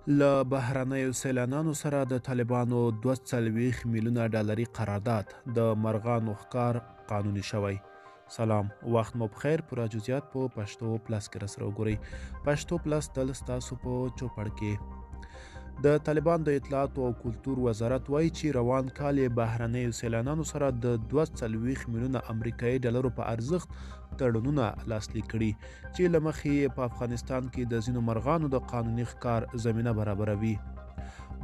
له بهرنیو سیلانیانو سره د طالبانو 240 میلیونه ډالري قرارداد د مرغانو ښکار قانوني شوی. سلام، وخت مو بخیر. پوره جزئیات په پښتو پلس کې راسره وګورئ. پښتو پلس تل ستاسو په چوپړ کې. د طالبان د اطلاعاتو او کلتور وزارت وایي چې روان کال یې بهرنیو سیلانیانو سره د 240 میلیونه امریکایي ډالرو په ارزښت تړونونه لاسلیک کړي چې له مخې یې په افغانستان کې د ځینو مرغانو د قانوني ښکار زمینه برابروي.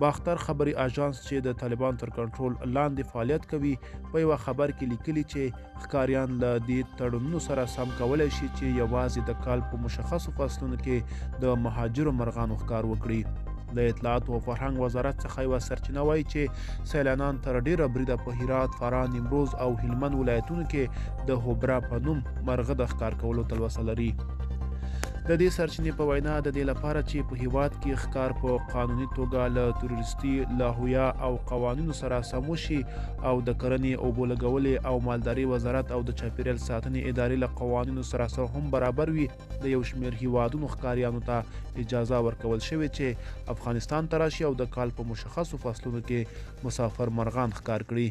باختر خبري اژانس چې د طالبان تر کنټرول لاندې فعالیت کوي په یوه خبر کې لیکلي چې ښکاریان له دې تړونونو سره سم کولی شي چې یوازې د کال په مشخصو فصلونو کې د مهاجرو مرغانو ښکار وکړي. د اطلاعاتو او فرهنګ وزارت څخه یوه سرچینه وایي چې سیلانیان تر ډیره بریده په هرات، فراه، نیمروز او هلمند ولایتونو کې د هوبرا په نوم مرغه د ښکار کولو تلوسه لري. د دې سرچینې په وینا د دې لپاره چې په هیواد کې ښکار په قانوني توګه له تروریستي لاهویا او قوانینو سره سم وشي او د کرنې، اوبو لګولې او مالدارۍ وزارت او د چاپیریال ساتنې ادارې له قوانینو سره هم برابر وي، د یو شمېر هیوادونو ښکاریانو ته اجازه ورکول شوې چې افغانستان ته راشي او د کال په مشخصو فصلونو کې مسافر مرغان ښکار کړي.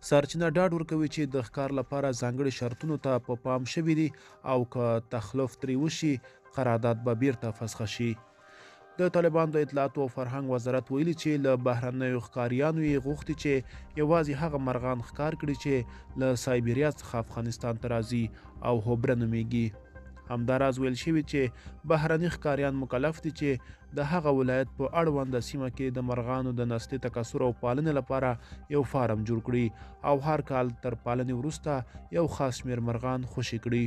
سرچینه ډاډ ورکوي چې د ښکار لپاره ځانګړي شرطونو ته په پام شوي دي او که تخلف ترې وشي قرارداد به بیرته فسخه شي. د طالبانو د اطلاعاتو او فرهنګ وزارت ویلي چې له بهرنیو ښکاریانو یې غوښتي چې یوازې هغه مرغان ښکار کړي چې له سایبریا څخه افغانستان ته راځي او هوبره نومیږي. همداراز ویل شوي چې بهرني ښکاریان مکلف دي چې د هغه ولایت په اړونده سیمه کې د مرغانو د نسلي تکثر او پالنې لپاره یو فارم جوړ کړي او هر کال تر پالنې وروسته یو خاص شمېر مرغان خوشي کړي.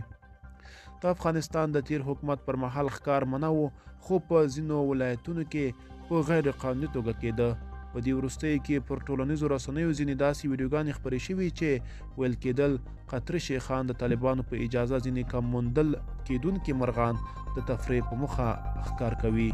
د افغانستان د تیر حکومت پر مهال ښکار منع و، خو په ځینو ولایتونو کې په غیر قانوني توګه کېده. په دې وروستیو کې پر ټولنیزو رسنیو ځینې داسې ویډیوګانې خپرې شوي چې ویل کېدل قطري شیخان د طالبانو په اجازه ځینې کم موندل کېدونکي مرغان د تفریح په موخه ښکار کوي.